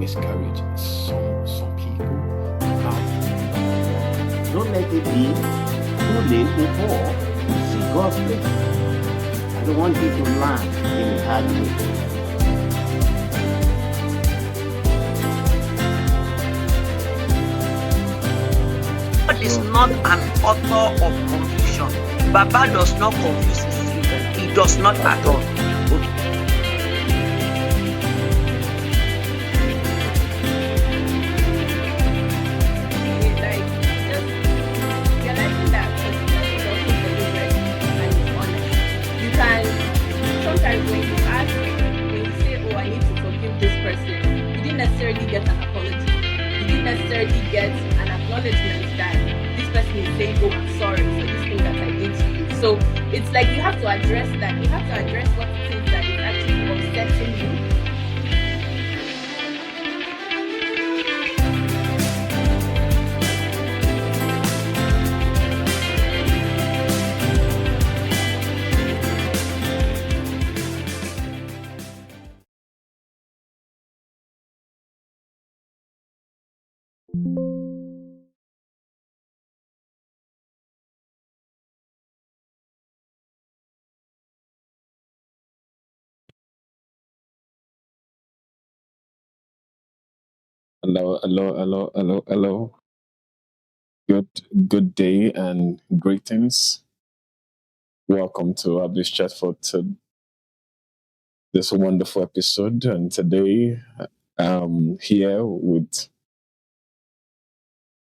miscarriage. Some people have. Don't let it be too late before you see God's face. I don't want you to learn in a hard way. God is not an author of confusion. Baba does not confuse his children. He does not at all. Sometimes when you ask, when you say, oh, I need to forgive this person, you didn't necessarily get an apology. You didn't necessarily get an acknowledgement that this person is saying, oh, I'm sorry for this thing that I did to you. So it's like you have to address that. You have to address what it is that is actually upsetting you. Hello. Good day and greetings. Welcome to Abby's chat for this wonderful episode. And today, here with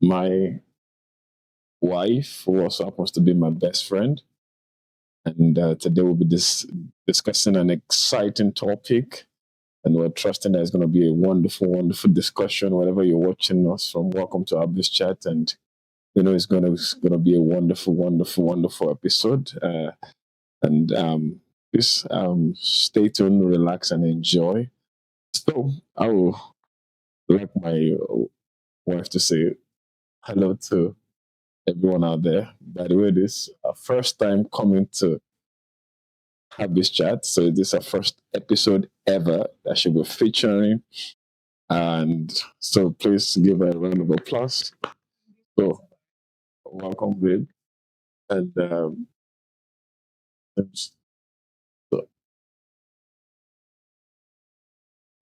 my wife, who also happens to be my best friend. And today we'll be discussing an exciting topic. And we're trusting that it's going to be a wonderful discussion. Wherever you're watching us from, welcome to Abby's chat. And we know it's going to be a wonderful episode. Please stay tuned, relax, and enjoy. So I will like my wife to say hello to everyone out there. By the way, this is our first time coming to have this chat. So this is our first episode ever that she'll be featuring. And so please give her a round of applause. So welcome, babe. And so,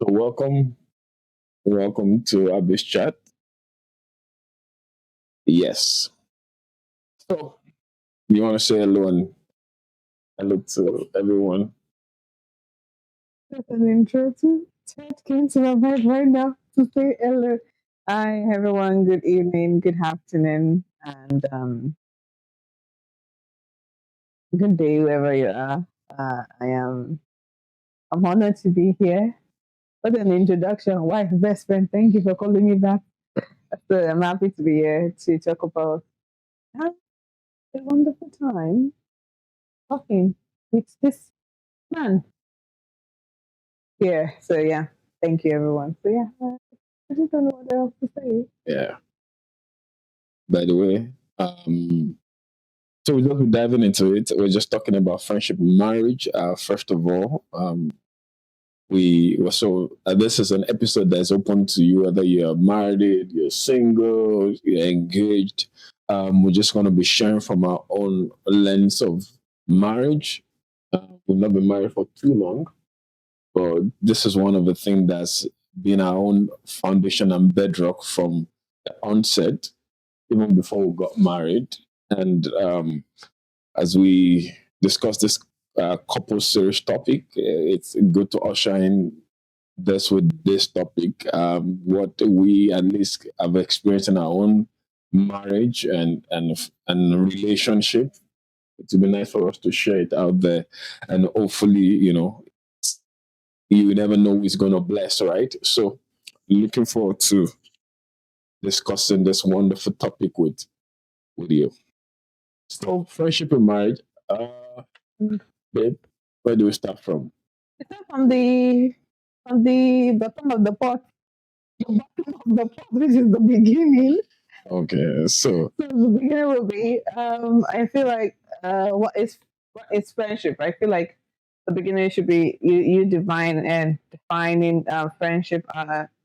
welcome to Abby's chat. Yes. So you want to say hello and hello to everyone? That's an intro to chat came to my mind right now to say hello. Hi everyone, good evening, good afternoon, and good day wherever you are. I'm honored to be here. What an introduction, wife, best friend. Thank you for calling me back. So I'm happy to be here to talk about have a wonderful time talking with this man here. So yeah, thank you everyone. So yeah, I just don't know what else to say. Yeah. By the way, so we'll just be diving into it. We're just talking about friendship and marriage. First of all, this is an episode that's open to you, whether you're married, you're single, you're engaged. We're just going to be sharing from our own lens of marriage. We've not been married for too long, but this is one of the things that's been our own foundation and bedrock from the onset, even before we got married. And as we discuss this couple series topic, it's good to usher in this with this topic, what we at least have experienced in our own marriage and relationship. It would be nice for us to share it out there, and hopefully, you never know who is going to bless, right? So, looking forward to discussing this wonderful topic with you. So, friendship and marriage. Babe, where do we start from? Start from the bottom of the pot. The bottom of the pot, which is the beginning. Okay, so the beginning will be. I feel like what is friendship? I feel like the beginning should be you define and defining friendship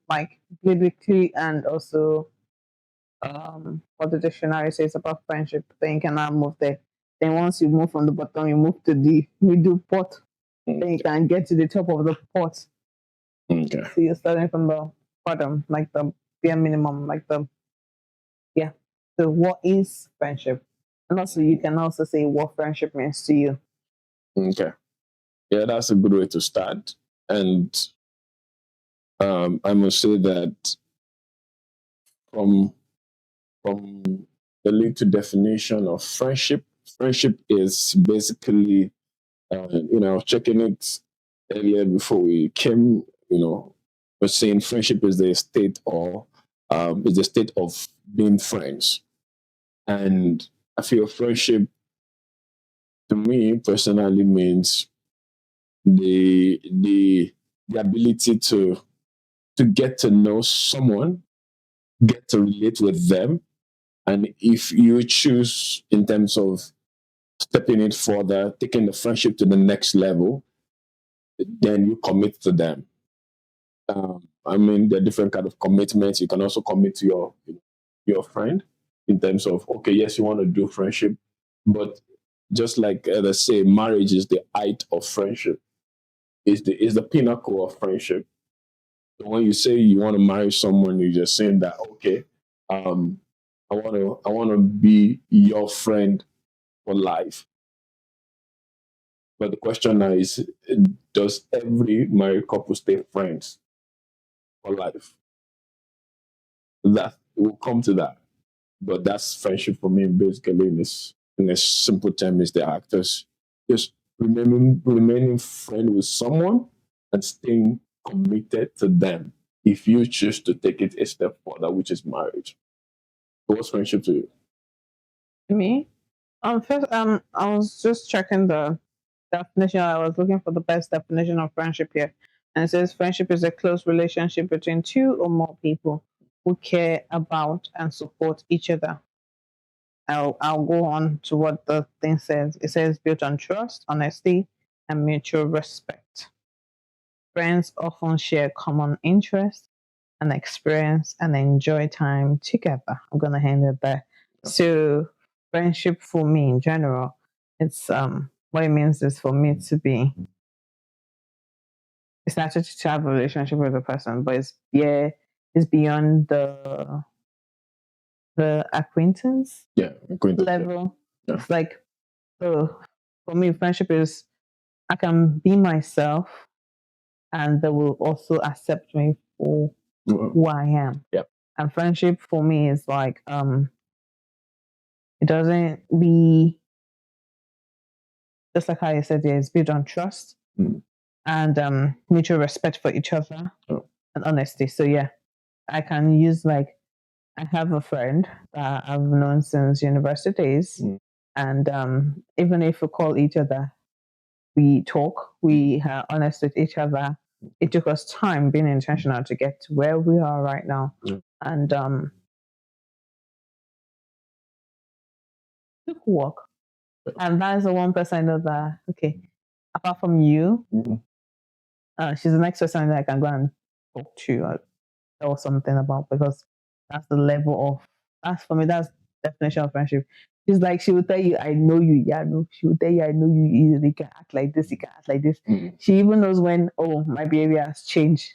like biblically and also what the dictionary says about friendship, then you can now move there. Then once you move from the bottom, you move to the middle pot. Then you can get to the top of the pot. Okay. So you're starting from the bottom, like the bare minimum, like the yeah. So what is friendship? And also you can also say what friendship means to you. Okay. Yeah, that's a good way to start. And I must say that from the little definition of friendship, friendship is basically, I was checking it earlier before we came, we're saying friendship is the state or is the state of being friends. And I feel friendship to me personally means the ability to get to know someone, get to relate with them, and if you choose in terms of stepping it further, taking the friendship to the next level, then you commit to them. I mean, there are different kind of commitments. You can also commit to your friend in terms of, okay, yes, you want to do friendship, but just like let's say, marriage is the height of friendship. Is the pinnacle of friendship. So when you say you want to marry someone, you're just saying that, okay, I want to be your friend for life. But the question now is, does every married couple stay friends for life? That will come to that. But that's friendship for me, basically, in a simple term, is the actors just remaining friend with someone and staying committed to them if you choose to take it a step further, which is marriage. So what's friendship to you? Me? First, I was just checking the definition. I was looking for the best definition of friendship here. And it says friendship is a close relationship between two or more people who care about and support each other. I'll go on to what the thing says. It says built on trust, honesty, and mutual respect. Friends often share common interests and experience and enjoy time together. I'm gonna hand it there. So friendship for me in general, it's what it means is for me to be it's not just to have a relationship with a person, but it's beyond the acquaintance Yeah, acquaintance. level. Yeah. It's like so for me, friendship is I can be myself and they will also accept me for who I am. Yep. And friendship for me is like it doesn't be just like how you said, yeah, it's built on trust and mutual respect for each other and honesty. So yeah, I can use like I have a friend that I've known since university days, and even if we call each other, we talk, we are honest with each other. It took us time being intentional to get to where we are right now, and took work. And that is the one person I know that okay, apart from you, she's the next person that I can go and talk to or tell something about because that's the level of that's for me, that's definition of friendship. She's like she will tell you, I know you, yeah, no. She will tell you, I know you easily can act like this, you can act like this. She even knows when my behavior has changed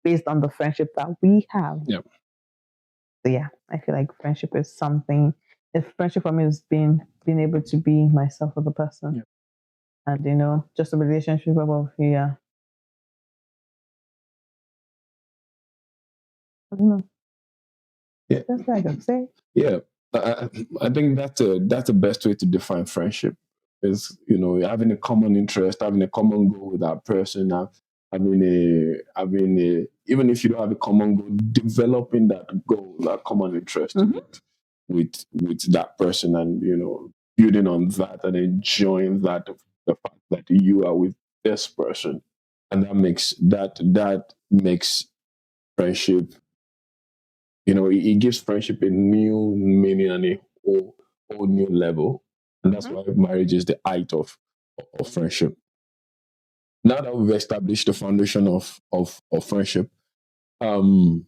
based on the friendship that we have. Yep. So yeah, I feel like friendship is something if friendship for me is being able to be myself with the person. And just a relationship of I don't know. Yeah. That's what I can say. Yeah. I think that's the best way to define friendship is having a common interest, having a common goal with that person, having a even if you don't have a common goal, developing that goal, that common interest with that person, and building on that and enjoying the fact that you are with this person, and that makes friendship. It gives friendship a new meaning and a whole new level. And that's why marriage is the height of friendship. Now that we've established the foundation of friendship, um,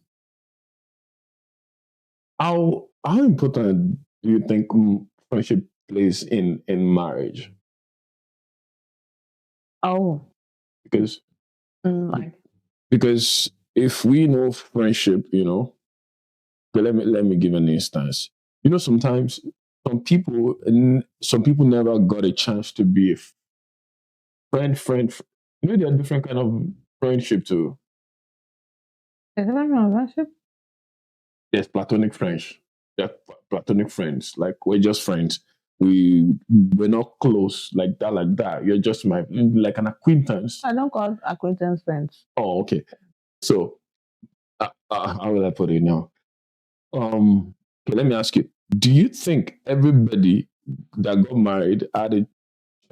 how important do you think friendship plays in marriage? Oh, Because like because if we know friendship, but let me give an instance. Sometimes some people never got a chance to be a friend. There are different kind of friendship too. is that my relationship? There's platonic friends. There are platonic friends. Like we're just friends. We're not close like that. Like that. You're just my like an acquaintance. I don't call acquaintance friends. Oh, okay. So how will I put it now? Okay, let me ask you: do you think everybody that got married had a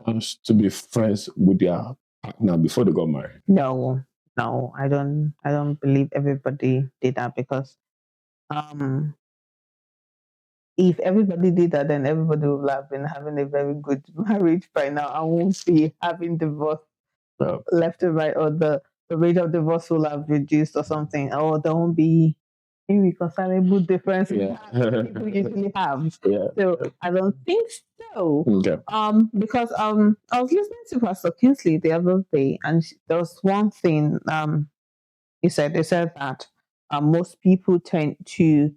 chance to be friends with their partner before they got married? No, no, I don't. I don't believe everybody did that because um, if everybody did that, then everybody would have been having a very good marriage by now. I won't be having divorce Uh, left and right, or the rate of divorce will have reduced or something, or there won't be irreconcilable differences yeah, that people usually have. yeah. So I don't think so. Okay. Because I was listening to Pastor Kingsley the other day, and there was one thing they said that most people tend to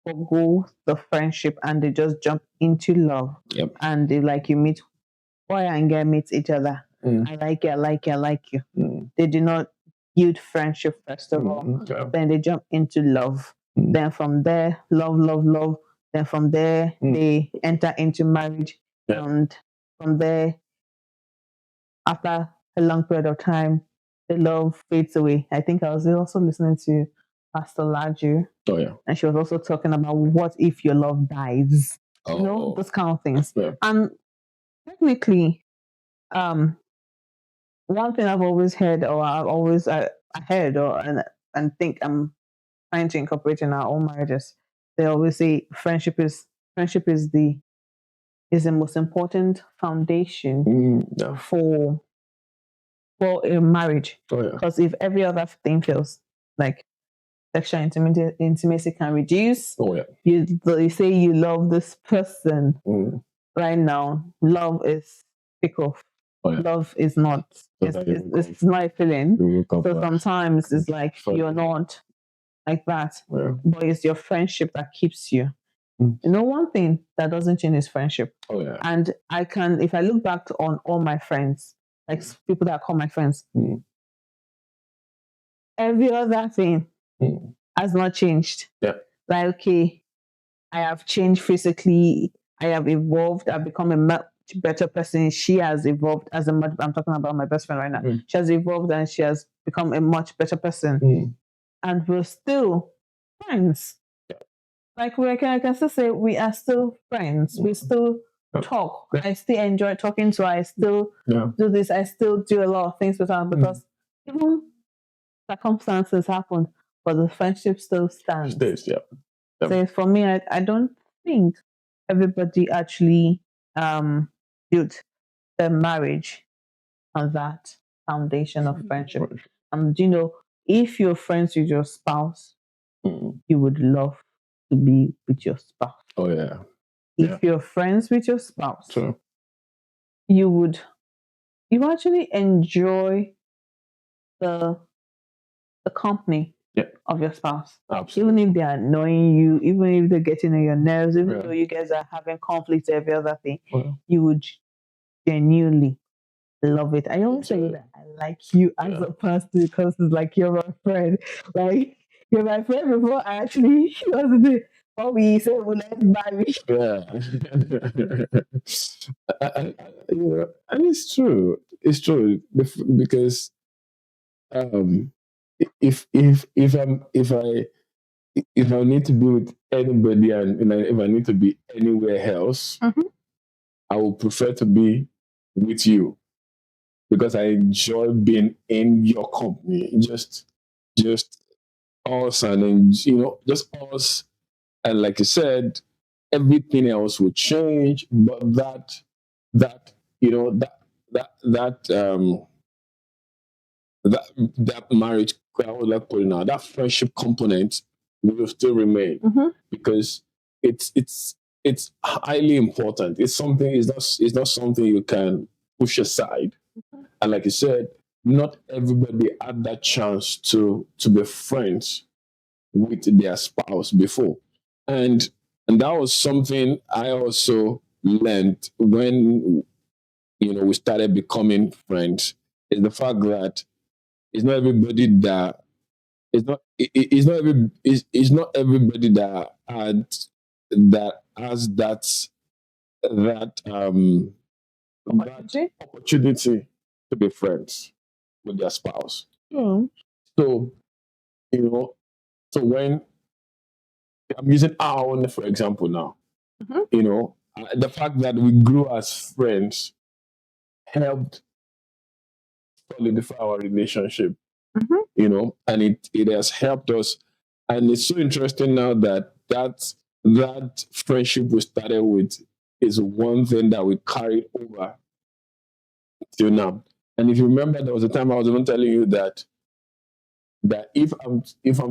forgo the friendship and they just jump into love, Yep. and they like you meet boy and girl meet each other. Mm. I like you, I like you, I like you. Mm. They do not build friendship first of all. Okay. Then they jump into love. Mm. Then from there, love, love, love. Then from there, they enter into marriage. Yeah. And from there, after a long period of time, the love fades away. I think I was also listening to Pastor Laju, Oh yeah. and she was also talking about what if your love dies? Oh. Those kind of things. Yeah. And technically, one thing I've always heard, or I've always I heard, and think I'm trying to incorporate in our own marriages. They always say friendship is the most important foundation Yeah. for a marriage. Oh yeah. Because if every other thing fails, like sexual intimacy can reduce. Oh yeah. You say you love this person Mm. right now. Love is pick off. Oh yeah. Love is not. So that you will It's not a feeling. You will come So back. sometimes it's like Further. you're not like that, Yeah. but it's your friendship that keeps you. Mm. One thing that doesn't change is friendship. Oh yeah. And I can, if I look back on all my friends, like people that I call my friends, Mm. every other thing Mm. has not changed. Yeah. Like, okay, I have changed physically, I have evolved, I've become a much better person. She has evolved as a much, I'm talking about my best friend right now. Mm. She has evolved and she has become a much better person. Mm. And we're still friends. Like I can still say we are still friends. We still talk. Yeah. I still enjoy talking to her. I still Yeah. do this. I still do a lot of things with her because even circumstances happen, but the friendship still stands. Stays, yeah. So for me, I don't think everybody actually built their marriage on that foundation of friendship. If you're friends with your spouse, Mm. you would love to be with your spouse. Oh yeah. If you're friends with your spouse, True. you actually enjoy the company of your spouse. Absolutely. Even if they're annoying you, even if they're getting on your nerves, even Yeah. though you guys are having conflicts, every other thing, Well, you would genuinely love it. I always say that I like you as a person because it's like you're my friend. Like you're my friend before I actually was the what we say, well, let's marry. yeah. And it's true. It's true because if I need to be with anybody and if I need to be anywhere else, I would prefer to be with you because I enjoy being in your company. Just us and then, just us. And like you said, everything else will change, but that that marriage, I would like to put it now, that friendship component will still remain Mhm. because it's highly important. It's not something you can push aside. And like you said, not everybody had that chance to be friends with their spouse before. And and that was something I also learned when we started becoming friends. Is the fact that it's not everybody that it's not everybody that has that opportunity to be friends with their spouse. Mm. So you know, so when I'm using our own for example now, Mhm. the fact that we grew as friends helped solidify our relationship. Mhm. And it has helped us. And it's so interesting now that friendship we started with is one thing that we carried over till now. And if you remember, there was a time I was even telling you that if I'm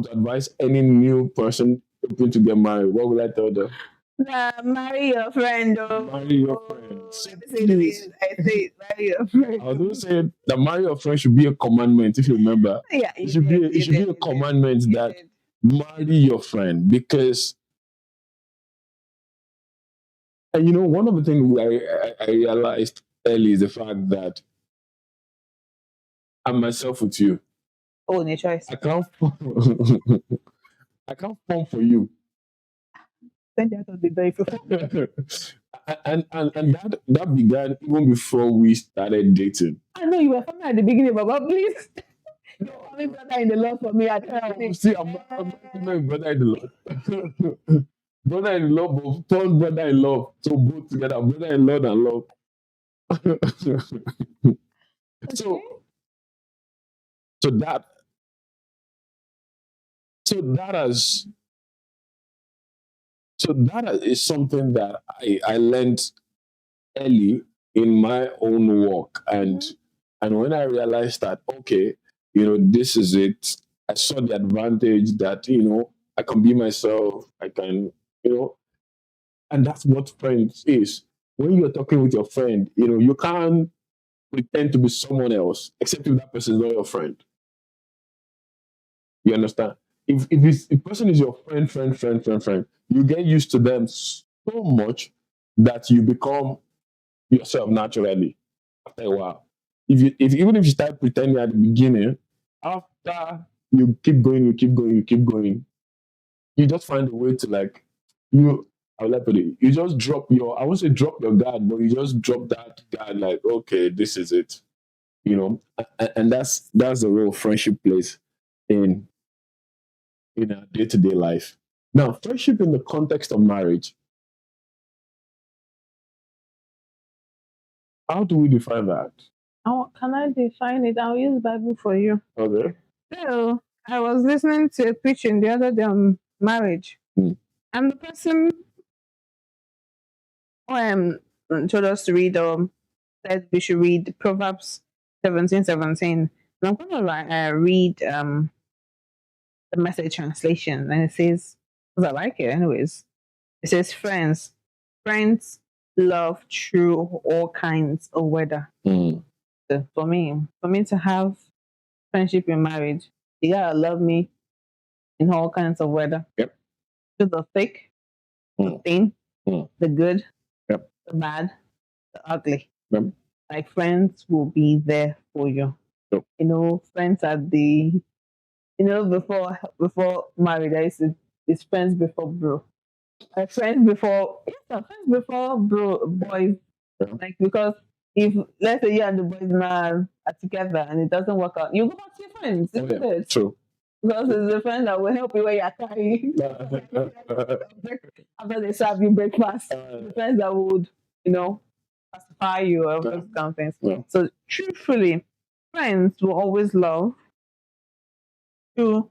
to advise any new person looking to get married, what would I tell them? Marry your friend. Marry your friend. So Let me say it again. I say it, marry your friend. I was going to say that marry your friend should be a commandment. If you remember, Yeah, it should be a commandment that marry your friend because. And one of the things I realized early is the fact that I'm myself with you. Oh, your choice. I can't I can't form for you. Send that on the door if you and that began even before we started dating. I know you were family at the beginning, but please. Only brother in the Lord for me. I can't. See, I'm not brother in the Lord. Brother in law, but third brother in law. So both together, brother in law and love. So so that so that has so that is something that I learned early in my own work. And when I realized that, okay, this is it, I saw the advantage that I can be myself. I can, and that's what friends is. When you're talking with your friend, you can't pretend to be someone else except if that person is not your friend. You understand? If person is your friend, you get used to them so much that you become yourself naturally after a while. Even if you start pretending at the beginning, after you keep going, you just find a way to like you. I would like to put it. You just drop your. I won't say drop your guard, but you just drop that guard. Like, okay, this is it. And that's the role friendship plays in our day to day life. Now, friendship in the context of marriage. How do we define that? How can I define it? I'll use Bible for you. Okay. So I was listening to a preaching the other day on marriage, and the person told us to read said we should read Proverbs 17:17. And I'm gonna read the Message translation, and it says, because I like it, anyways. It says, friends love through all kinds of weather. Mm. So for me to have friendship in marriage, you gotta love me in all kinds of weather. Yep. Through the thick, the thin, the good, yep, the bad, the ugly. Yep. Like friends will be there for you. Yep. Friends at the before marriage, I used to it's friends before bro. Friends before friends before bro boys. Yeah. Like because if let's say you and the boys man are together and it doesn't work out, you go back to your friends. Isn't it? True. Because it's a friend that will help you when you're crying. After they serve you breakfast. The friends that would, pacify you or those kind of things. Yeah. So truthfully, friends will always love through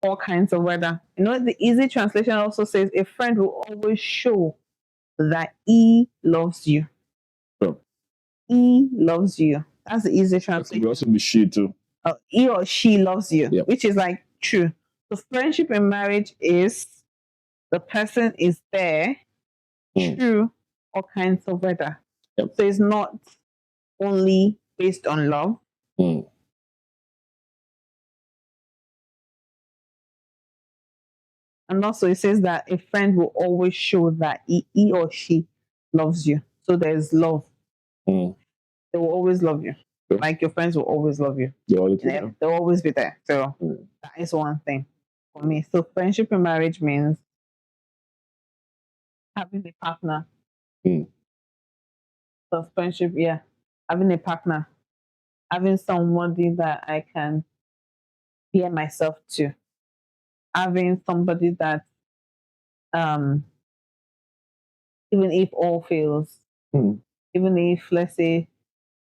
all kinds of weather. The easy translation also says a friend will always show that he loves you. Sure. He loves you. That's the easy That could translation. also be she too. he or she loves you, Yep. which is like true. So friendship in marriage is the person is there Mm. through all kinds of weather. Yep. So it's not only based on love. Mm. And also it says that a friend will always show that he or she loves you. So there's love. Mm. They will always love you. Sure. Like your friends will always love you. They all look Yeah, there. they'll always be there. So Mm. that is one thing for me. So friendship in marriage means having a partner. Mm. So friendship, yeah, having a partner, having somebody that I can hear myself to, having somebody that um even if all fails, Mm. even if let's say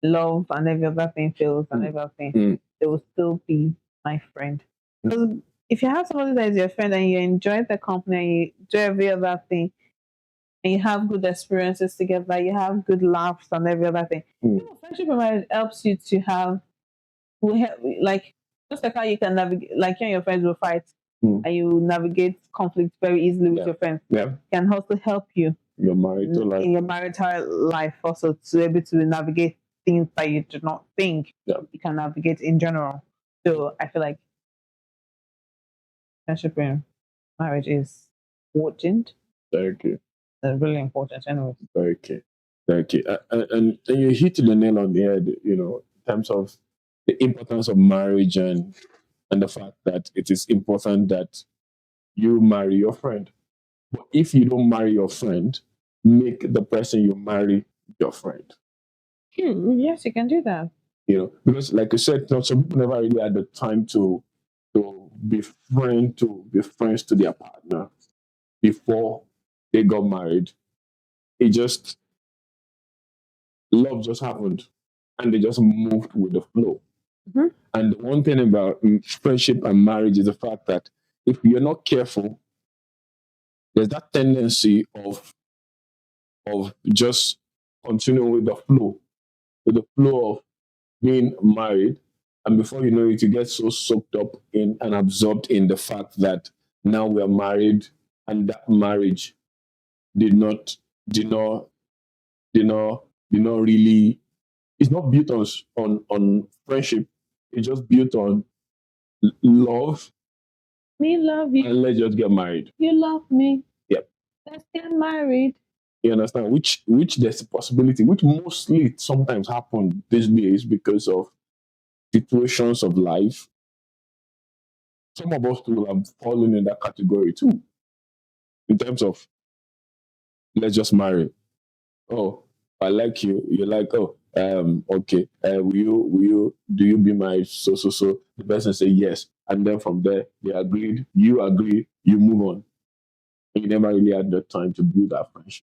love and every other thing fails and Mm. every other thing, Mm. they will still be my friend. Mm. Because if you have somebody that is your friend and you enjoy the company and you do every other thing and you have good experiences together, you have good laughs and every other thing. Mm. You know, friendship in marriage helps you to have like just like how you can navigate, like you and your friends will fight Mm. and you navigate conflict very easily with Yeah. your friends, Yeah. can also help you You're married to life. in your marital life also to be able to navigate things that you do not think Yeah. you can navigate in general. So I feel like friendship in marriage is important. Very good. Really important anyway. Very good. Very good. And you hit the nail on the head, you know, in terms of the importance of marriage and the fact that it is important that you marry your friend. But if you don't marry your friend, make the person you marry your friend. Yes, you can do that. You know, because like I said, some people never really had the time to be friends to their partner before they got married. It just love just happened, and they just moved with the flow. Mhm. And one thing about friendship and marriage is the fact that if you're not careful, there's that tendency of just continuing with the flow of being married, and before you know it, you get so soaked up in and absorbed in the fact that now we are married, and that marriage did not did not did not really, it's not built on friendship. It's just built on love, Me love you. and let's just get married. You love me. Yep. Let's get married. You understand? Which there's a possibility, which mostly sometimes happen these days because of situations of life. Some of us will have fallen in that category too, in terms of let's just marry. Oh, I like you. You like, oh, okay. Will you do you be my so? The person say yes. And then from there they agreed, you agree, you move on. And you never really had the time to build that friendship.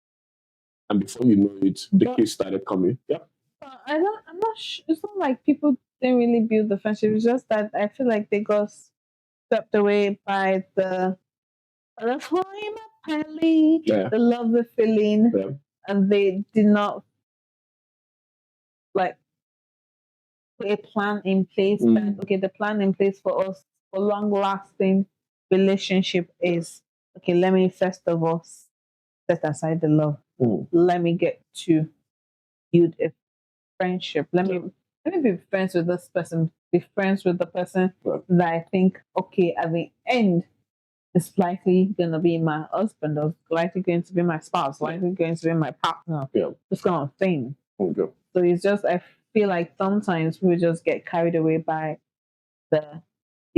And before you know it, the But kids started coming. Yeah. I don't. I'm not. It's not like people didn't really build the friendship. It's just that I feel like they got swept away by the flying apparently, Yeah. the love, the feeling, Yeah. and they did not like put a plan in place. Mm. That okay, the plan in place for us for long lasting relationship is okay. Let me first of all set aside the love. Mm. Let me get to build a friendship. Let me be friends with this person. Be friends with the person Yeah. that I think okay at the end is likely gonna be my husband or likely going to be my spouse, likely going to be my partner. Yeah. This kind of thing. Okay. So it's just I feel like sometimes we just get carried away by the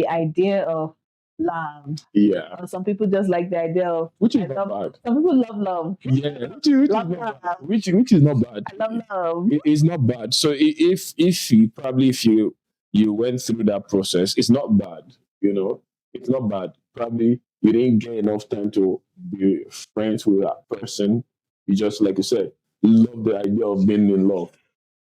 idea of love. Yeah. Or some people just like the idea of Which is I not love bad. some people love love. Yeah. Which is Love not bad. love. Which is not bad. I love love. It's not bad. So if you probably if you went through that process, it's not bad. You know, it's not bad. Probably you didn't get enough time to be friends with that person. You just, like you said, love the idea of being in love,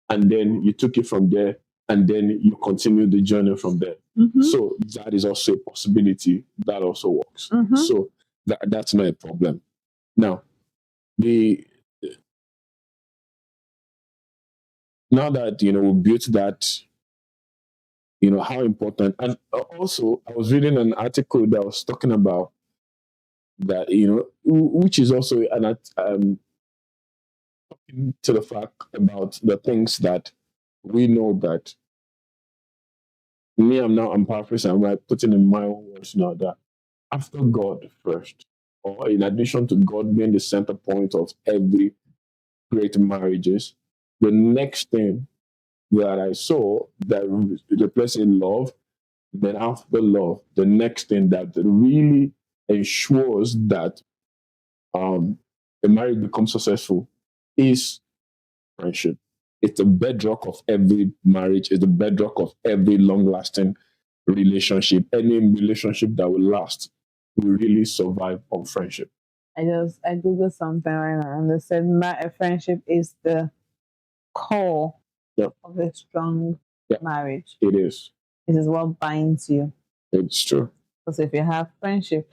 and then you took it from there, and then you continue the journey from there. Mhm. So that is also a possibility. That also works. Mhm. So that's not a problem. Now, the now that we built how important. And also, I was reading an article that was talking about that, which is also to the fact about the things that we know that I'm paraphrasing, I'm like putting in my own words now that after God first, or in addition to God being the center point of every great marriages, the next thing that I saw that replacing love, then after love, the next thing that really ensures that a marriage becomes successful is friendship. It's the bedrock of every marriage, it's the bedrock of every long lasting relationship. Any relationship that will last will really survive on friendship. I googled something right now, and they said a friendship is the core Yep. of a strong Yep. marriage. It is. It is what binds you. It's true. Because if you have friendship,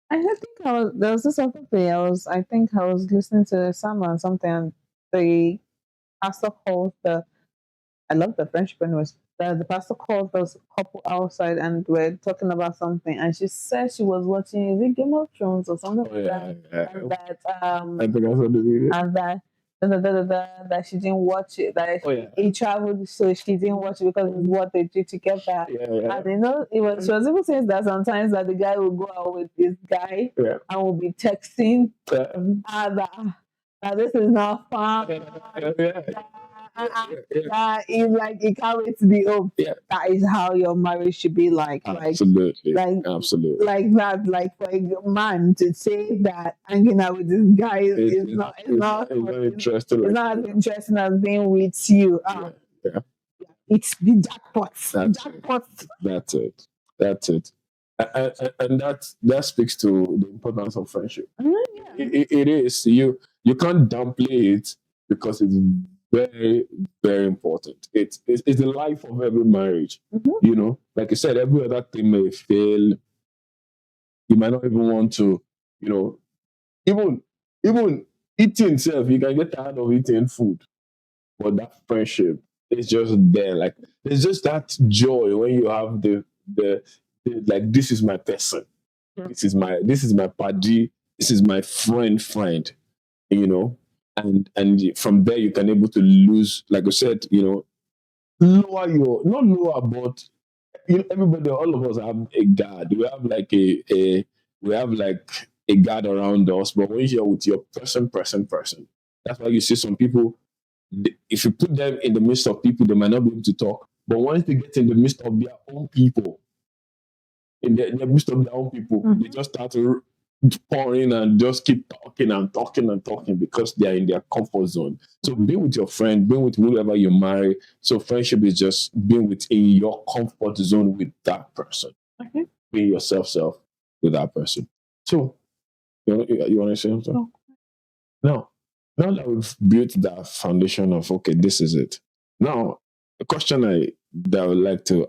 I think there was this other thing. I think I was listening to someone something, and the pastor called I love the friendship anyways. The pastor called those couple outside and we're talking about something, and she said she was watching, is it Game of Thrones or something Oh, like yeah, that, yeah. and that I think I saw the video. and that she didn't watch it, that Oh, yeah. he traveled, so she didn't watch it because it's what they do together. Yeah. And she was even saying that sometimes that the guy will go out with this guy Yeah. and will be texting that this is not fun. It's like it can't wait to be up. Yeah. That is how your marriage should be like. Absolutely. Absolutely. Like that, like for a man to say that hanging out with this guy is not interesting. It's not as interesting as being with you. Yeah. It's the jackpot. That's it. And that speaks to the importance of friendship. Yeah. It is. You can't downplay it because it's very, very important. It's the life of every marriage. Mm-hmm. Like I said, every other thing may fail. You might not even want to, even eating itself, you can get tired of eating food. But that friendship is just there. Like there's just that joy when you have the like, this is my person. This is my buddy. This is my friend. And from there you can able to lose, like I said, lower your, not lower, but everybody, all of us have a guard. We have like a guard around us. But when you're with your person, that's why you see some people. If you put them in the midst of people, they might not be able to talk. But once they get in the midst of their own people, they just start pouring and just keep talking because they are in their comfort zone. So be with your friend, be with whoever you marry. So friendship is just being within your comfort zone with that person. Okay. Be yourself with that person. So you want to say something? No. Now that we've built that foundation of, okay, this is it. Now, a question that I would like to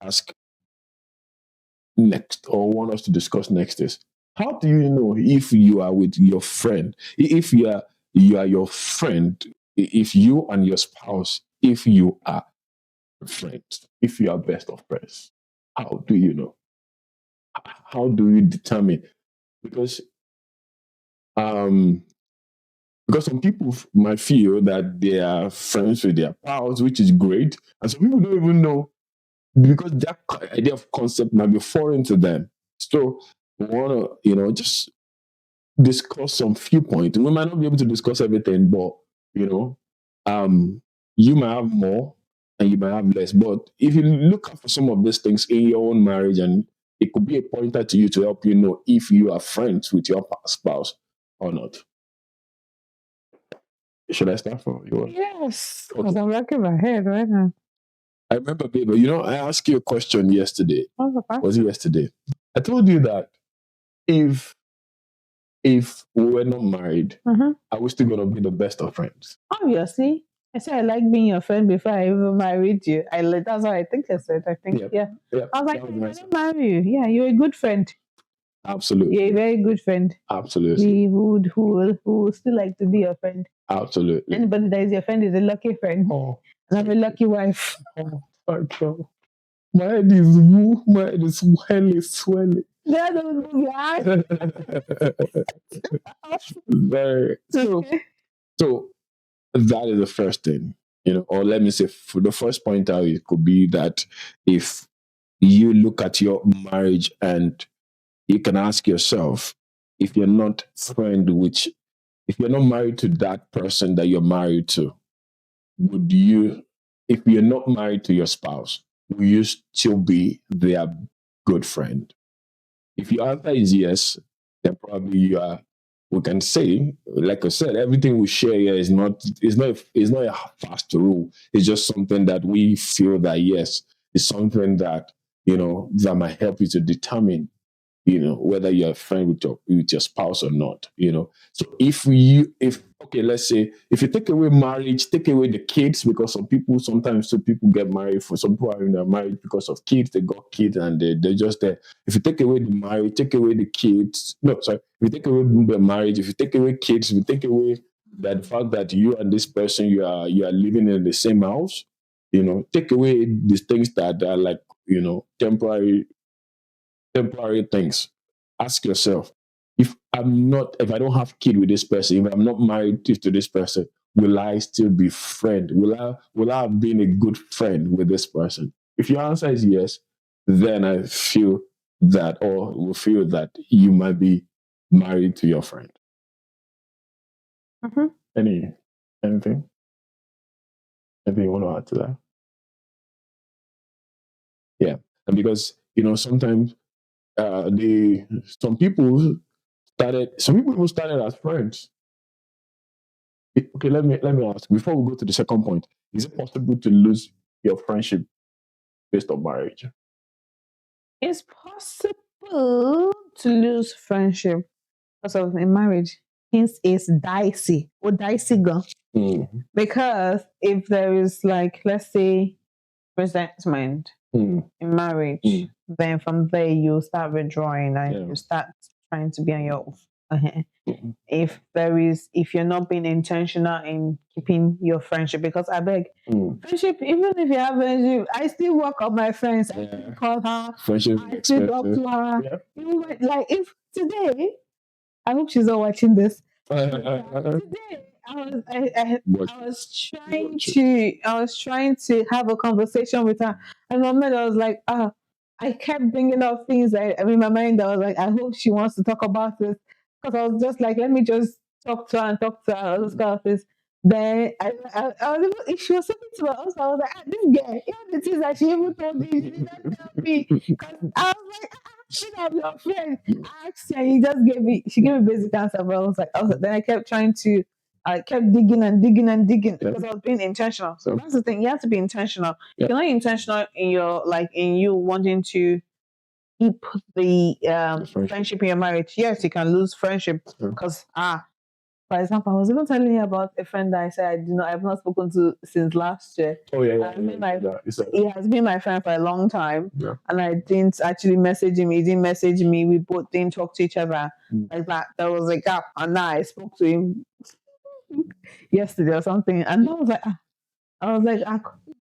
ask next, or want us to discuss next, is how do you know if you are with your friend, if you are your friend, if you and your spouse, if you are friends, if you are best of friends? How do you know? How do you determine? Because some people might feel that they are friends with their pals, which is great, and some people don't even know, because that idea of concept might be foreign to them. So we want to, just discuss some few points. We might not be able to discuss everything, but you might have more and you might have less. But if you look for some of these things in your own marriage, and it could be a pointer to you to help you know if you are friends with your spouse or not. Should I start from you? Yes, because I'm racking my head right now. I remember, baby, I asked you a question yesterday. Was it yesterday? I told you that if we were not married, are we still going to be the best of friends? Obviously. I said I like being your friend before I even married you. That's what I think I said. I think, yeah. I was like, I don't marry you. Yeah, you're a good friend. Absolutely. You're a very good friend. Absolutely. Who would still like to be your friend. Absolutely. Anybody that is your friend is a lucky friend. And I'm a lucky wife. God. My head is woo. My head is swelling. Yeah, don't move your eyes. Very. So that is the first thing, or let me say, for the first point out, it could be that if you look at your marriage and you can ask yourself, if you're not if you're not married to that person that you're married to, would you, if you're not married to your spouse, will you still be their good friend? If your answer is yes, then probably you are. We can say, like I said, everything we share here is not a fast rule. It's just something that we feel that yes, it's something that that might help you to determine whether you're a friend with your spouse or not. So if okay, let's say if you take away marriage, take away the kids, because sometimes people get married, for some people are in their marriage because of kids, they got kids and they're just there. If you take away the marriage, take away the kids, no, sorry, if you take away the marriage, if you take away kids, if you take away that the fact that you and this person, you are living in the same house, take away these things that are like temporary things. Ask yourself, if I don't have kid with this person, if I'm not married to this person, will I still be friend? Will I have been a good friend with this person? If your answer is yes, then I feel that, or will feel that you might be married to your friend. Mhm. Anything? Anything you want to add to that? Yeah, and because sometimes some people even started as friends. Okay, let me ask before we go to the second point. Is it possible to lose your friendship based on marriage? It's possible to lose friendship because of a marriage. Hence, it's dicey or dicey gun. Mm, Because if there is, like, let's say, resentment mm, in marriage, Mm. then from there you start withdrawing and Yeah. you start trying to be on your own. mm, If you're not being intentional in keeping your friendship, because I beg, mm. friendship, even if you have friendship, I still work on my friends. I Yeah. still call her, Friendship is I still talk expensive. to her. Yeah. Even like if today, I hope she's not watching this. Uh, Today, I Watch was it. trying Watch it. to have a conversation with her, and my mind I was like, I kept bringing up things in my mind. I was like, I hope she wants to talk about this, because I was just like, let me just talk to her and talk to her. Let's go this. Then I was even, if she was talking to her husband, I was like, this girl, even the things that she even told me, she didn't tell me. Because I was like, I'm your friend. I asked her, she gave me basic answer, but then I kept I kept digging and digging and digging Yeah. because I was being intentional. So Yeah. that's the thing. You have to be intentional. Yeah. If you're not intentional in you wanting to keep the friendship in your marriage, yes, you can lose friendship Yeah. because for example, I was even telling you about a friend that I said I've not spoken to since last year. Oh yeah. He has been my friend for a long time, Yeah. and I didn't actually message him. He didn't message me. We both didn't talk to each other like that. There was a gap, and now I spoke to him yesterday or something, and I was like,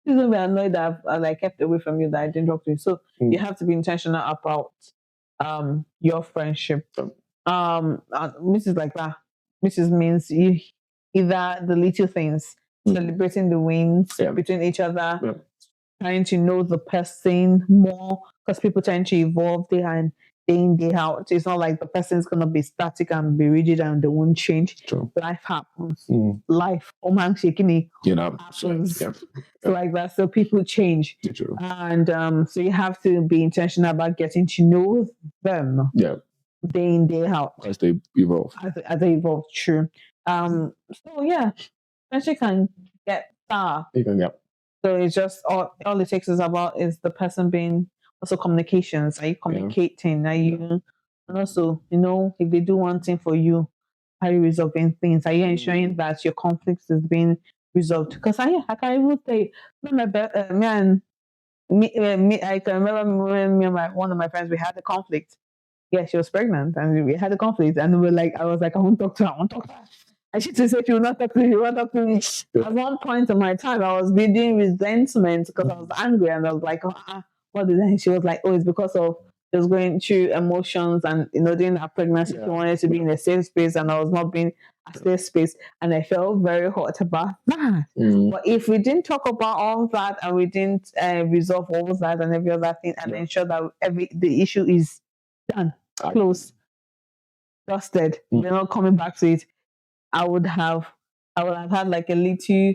please don't be annoyed that I kept away from you, that I didn't talk to you. So you have to be intentional about your friendship. Mrs. like that. Mrs. means you either the little things, celebrating the wins between each other, trying to know the person more, because people tend to evolve day in, day out. It's not like the person's gonna be static and be rigid and they won't change. True. Life happens. Life, shaking happens. Yeah. So like that. So people change. True. And so you have to be intentional about getting to know them. Yeah. Day in, day out. As they evolve. As they evolve, true. So yeah, friendship can get far. Yeah. So it's just all it takes is the person being also communications. Are you communicating? Are you, and also, if they do one thing for you, are you resolving things? Are you ensuring that your conflicts is being resolved? Because I can even say, I can remember when me and one of my friends, we had a conflict. Yeah, she was pregnant and we had a conflict, and I was like, I want to talk to her. And she just said she will not talk to me. She will not talk to me. At one point in my time, I was building resentment because I was angry, and I was like, what did I? She was like, oh, it's because of she was going through emotions, and during her pregnancy, she wanted to be in a safe space, and I was not being a safe space, and I felt very hot about that. But if we didn't talk about all that, and we didn't resolve all that and every other thing, and ensure that the issue is done, closed, dusted, we're not coming back to it, I would have had like a little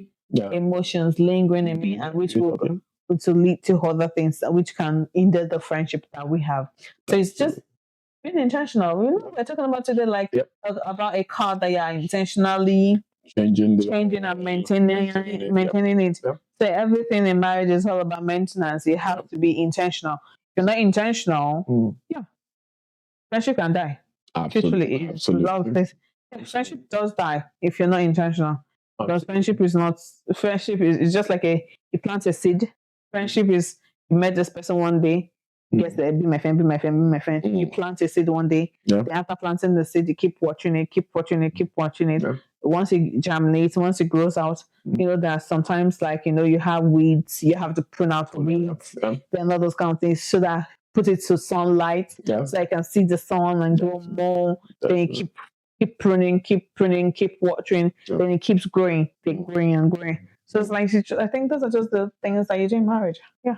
emotions lingering in me, and which would to lead to other things which can hinder the friendship that we have. So it's just being intentional. We're talking about today about a car that you are intentionally changing and maintaining it. So everything in marriage is all about maintenance. You have to be intentional. If you're not intentional, friendship can die. Absolutely. Friendship does die if you're not intentional. Because friendship is just like you plant a seed. Friendship is you met this person one day, yes, be my friend, be my friend, be my friend. You plant a seed one day. Then after planting the seed, you keep watching it. Once it germinates, once it grows out, that sometimes you have weeds, you have to prune out the weeds, then all those kind of things, so that put it to sunlight so I can see the sun and grow more. Then you keep pruning, keep watering, then it keeps growing and growing. So it's like, I think those are just the things that you do in marriage. Yeah.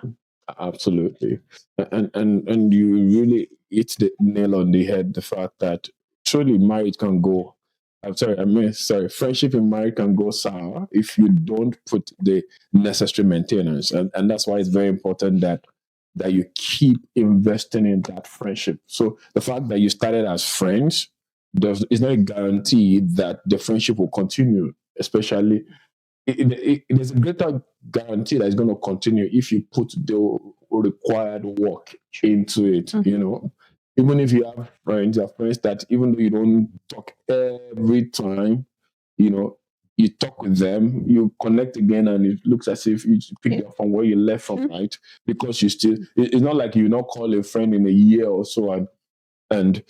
Absolutely. And you really hit the nail on the head, the fact that truly marriage can go, friendship in marriage can go sour if you don't put the necessary maintenance. And that's why it's very important that you keep investing in that friendship. So the fact that you started as friends is not a guarantee that the friendship will continue, especially there's a greater guarantee that it's going to continue if you put the required work into it. Even if you have friends that even though you don't talk every time, you talk with them, you connect again, and it looks as if you picked up from where you left from, right? Because you still, it's not like you not call a friend in a year or so, and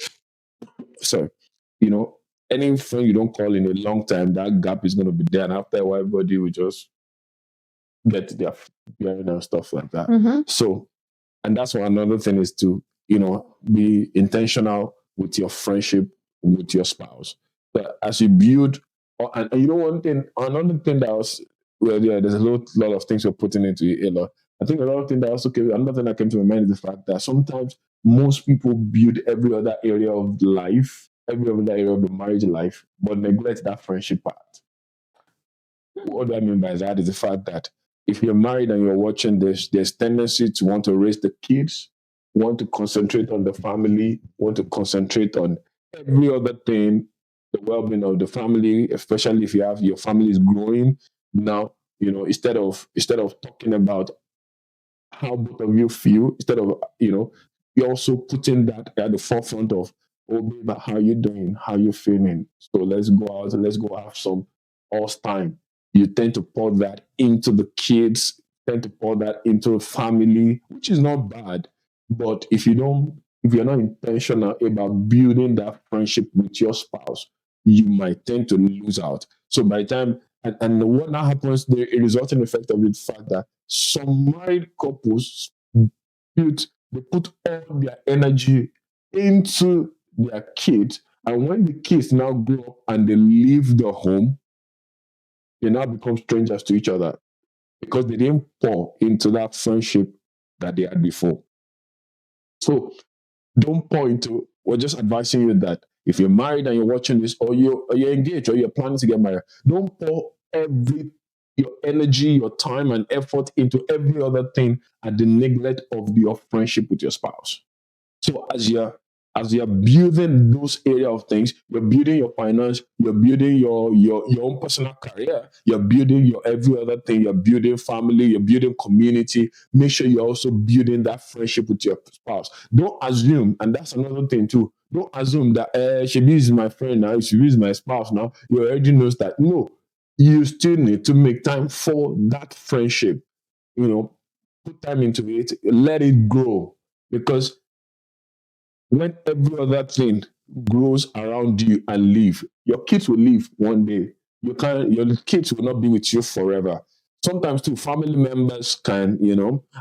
so any friend you don't call in a long time, that gap is going to be there, and after a while, everybody will just get their bearing and stuff like that. So, and that's why another thing is to be intentional with your friendship with your spouse. But as you build, and another thing that was there's a lot of things we're putting into it. I think another thing another thing that came to my mind is the fact that sometimes most people build every other area of life, every other area of the marriage life, but neglect that friendship part. What do I mean by that is the fact that if you're married and you're watching this, there's tendency to want to raise the kids, want to concentrate on the family, want to concentrate on every other thing, the well-being of the family, especially if you have your family is growing. Now, instead of talking about how both of you feel, instead of, you're also putting that at the forefront of, oh, babe, how you doing? How you feeling? So let's go out and let's go have some us time. You tend to pour that into the kids, tend to pour that into the family, which is not bad. But if you're not intentional about building that friendship with your spouse, you might tend to lose out. So by the time, and what now happens, the resulting effect of the fact that some married couples put all their energy into their kids, and when the kids now grow up and they leave the home, they now become strangers to each other because they didn't pour into that friendship that they had before. So don't pour into, we're just advising you that if you're married and you're watching this, or you're engaged, or you're planning to get married, don't pour your energy, your time and effort into every other thing at the neglect of your friendship with your spouse. So as you're building those area of things, you're building your finance, you're building your own personal career, you're building your every other thing, you're building family, you're building community. Make sure you're also building that friendship with your spouse. Don't assume, and that's another thing too, don't assume that she is my friend now, she is my spouse now. You already knows that. No, you still need to make time for that friendship. Put time into it, let it grow, because when every other thing grows around you and leave. Your kids will leave one day. Your kids will not be with you forever. Sometimes too, family members can,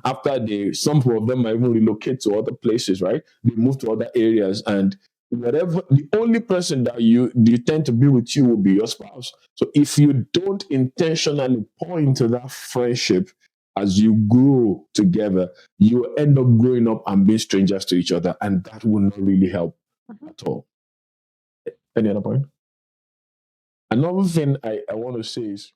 after some of them might even relocate to other places, right? They move to other areas, and whatever, the only person that you tend to be with you will be your spouse. So if you don't intentionally pour into that friendship as you grow together, you will end up growing up and being strangers to each other, and that will not really help at all. Any other point? Another thing I want to say is